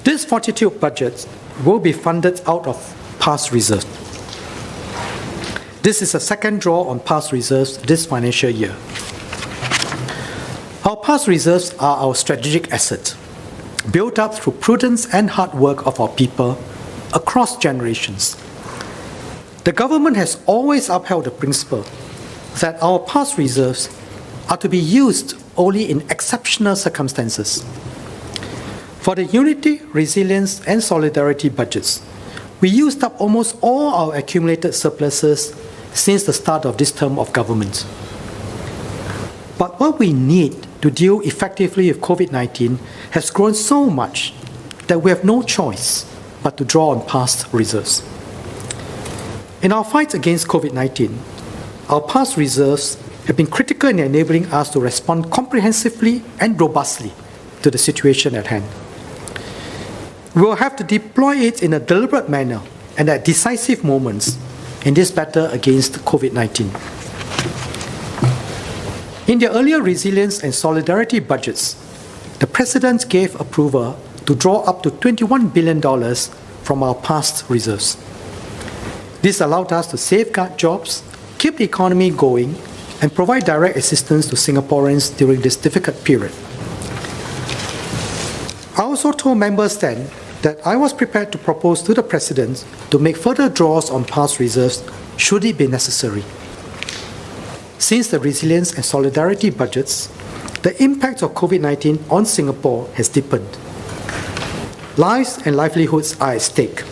This fortitude budget will be funded out of past reserves. This is a second draw on past reserves this financial year. Our past reserves are our strategic asset, built up through prudence and hard work of our people across generations. The government has always upheld the principle that our past reserves are to be used only in exceptional circumstances. For the Unity, Resilience and Solidarity budgets, we used up almost all our accumulated surpluses since the start of this term of government. But what we need to deal effectively with COVID-19 has grown so much that we have no choice but to draw on past reserves. In our fight against COVID-19, our past reserves have been critical in enabling us to respond comprehensively and robustly to the situation at hand. We will have to deploy it in a deliberate manner and at decisive moments in this battle against COVID-19. In the earlier Resilience and Solidarity budgets, the President gave approval to draw up to $21 billion from our past reserves. This allowed us to safeguard jobs, keep the economy going, and provide direct assistance to Singaporeans during this difficult period. I also told members then that I was prepared to propose to the President to make further draws on past reserves should it be necessary. Since the Resilience and Solidarity budgets, the impact of COVID-19 on Singapore has deepened. Lives and livelihoods are at stake,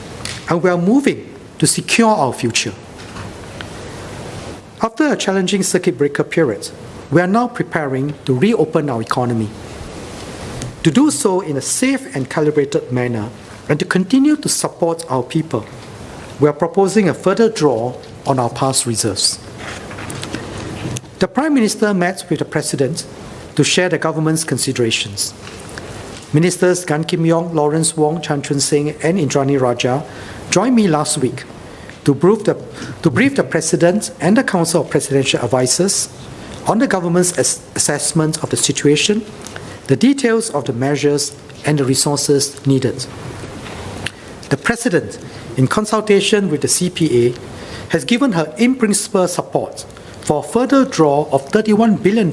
and we are moving to secure our future. After a challenging circuit breaker period, we are now preparing to reopen our economy. To do so in a safe and calibrated manner and to continue to support our people, we are proposing a further draw on our past reserves. The Prime Minister met with the President to share the government's considerations. Ministers Gan Kim Yong, Lawrence Wong, Chan Chun Sing and Indrani Raja joined me last week to brief the President and the Council of Presidential Advisers on the government's assessment of the situation, the details of the measures and the resources needed. The President, in consultation with the CPA, has given her in-principle support for a further draw of $31 billion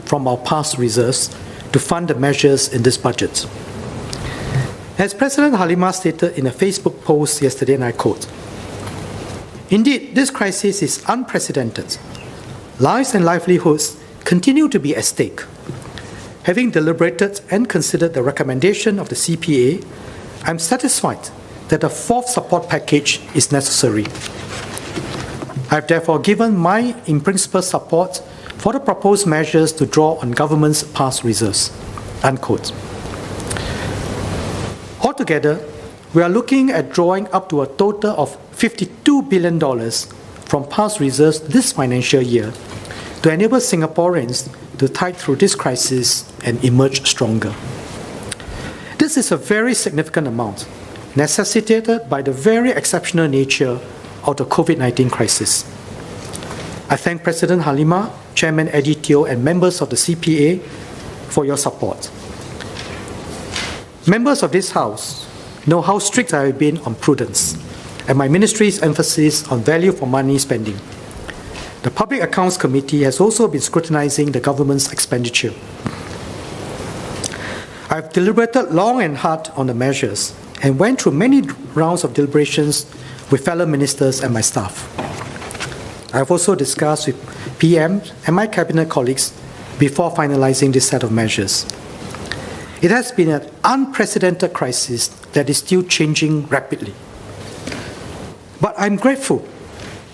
from our past reserves to fund the measures in this budget. As President Halimah stated in a Facebook post yesterday, and I quote, "Indeed, this crisis is unprecedented. Lives and livelihoods continue to be at stake. Having deliberated and considered the recommendation of the CPA, I am satisfied that a fourth support package is necessary. I have therefore given my in-principle support for the proposed measures to draw on government's past reserves." Unquote. Altogether, we are looking at drawing up to a total of $52 billion from past reserves this financial year to enable Singaporeans to tide through this crisis and emerge stronger. This is a very significant amount, necessitated by the very exceptional nature of the COVID-19 crisis. I thank President Halimah, Chairman Eddie Teo, and members of the CPA for your support. Members of this House know how strict I have been on prudence and my ministry's emphasis on value for money spending. The Public Accounts Committee has also been scrutinizing the government's expenditure. I have deliberated long and hard on the measures and went through many rounds of deliberations with fellow ministers and my staff. I have also discussed with PM and my cabinet colleagues before finalizing this set of measures. It has been an unprecedented crisis that is still changing rapidly. But I'm grateful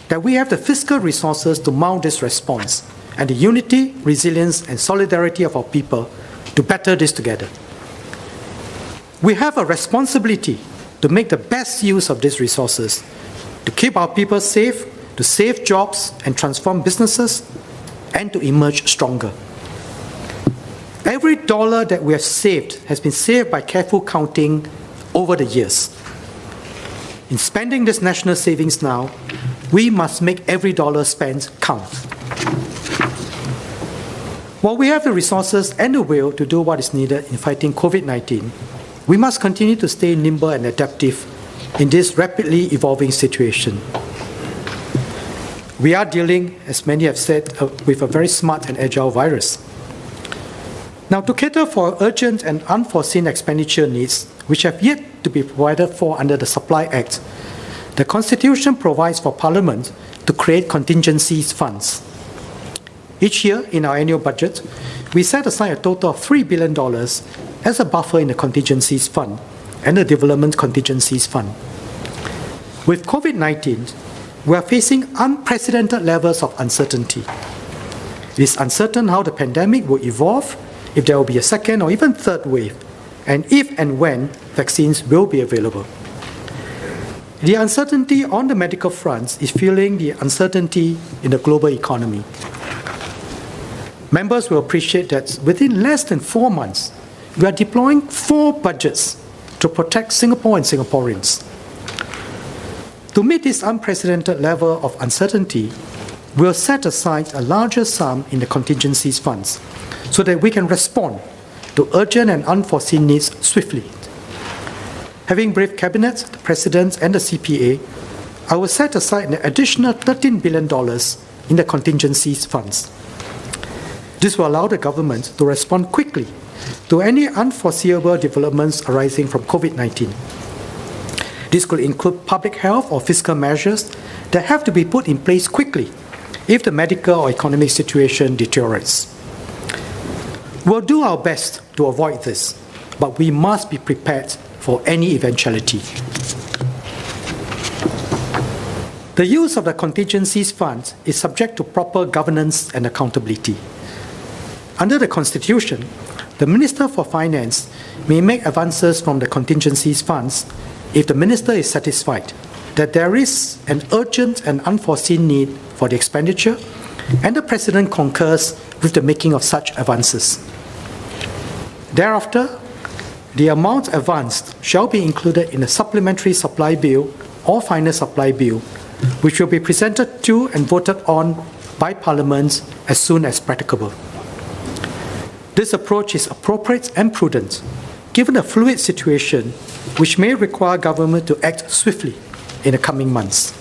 that we have the fiscal resources to mount this response and the unity, resilience, and solidarity of our people to battle this together. We have a responsibility to make the best use of these resources, to keep our people safe, to save jobs and transform businesses, and to emerge stronger. Every dollar that we have saved has been saved by careful counting over the years. In spending this national savings now, we must make every dollar spent count. While we have the resources and the will to do what is needed in fighting COVID-19, we must continue to stay nimble and adaptive in this rapidly evolving situation. We are dealing, as many have said, with a very smart and agile virus. Now, to cater for urgent and unforeseen expenditure needs, which have yet to be provided for under the Supply Act, the Constitution provides for Parliament to create contingencies funds. Each year in our annual budget, we set aside a total of $3 billion as a buffer in the contingencies fund and the development contingencies fund. With COVID-19, we are facing unprecedented levels of uncertainty. It is uncertain how the pandemic will evolve, if there will be a second or even third wave, and if and when vaccines will be available. The uncertainty on the medical front is fueling the uncertainty in the global economy. Members will appreciate that within less than 4 months, we are deploying 4 budgets to protect Singapore and Singaporeans. To meet this unprecedented level of uncertainty, we'll set aside a larger sum in the contingencies funds so that we can respond to urgent and unforeseen needs swiftly. Having briefed Cabinet, the President and the CPA, I will set aside an additional $13 billion in the contingencies funds. This will allow the government to respond quickly to any unforeseeable developments arising from COVID-19. This could include public health or fiscal measures that have to be put in place quickly if the medical or economic situation deteriorates. We'll do our best to avoid this, but we must be prepared for any eventuality. The use of the contingencies fund is subject to proper governance and accountability. Under the Constitution, the Minister for Finance may make advances from the contingencies funds if the Minister is satisfied that there is an urgent and unforeseen need for the expenditure and the President concurs with the making of such advances. Thereafter, the amount advanced shall be included in a supplementary supply bill or final supply bill, which will be presented to and voted on by Parliament as soon as practicable. This approach is appropriate and prudent, given the fluid situation which may require government to act swiftly in the coming months.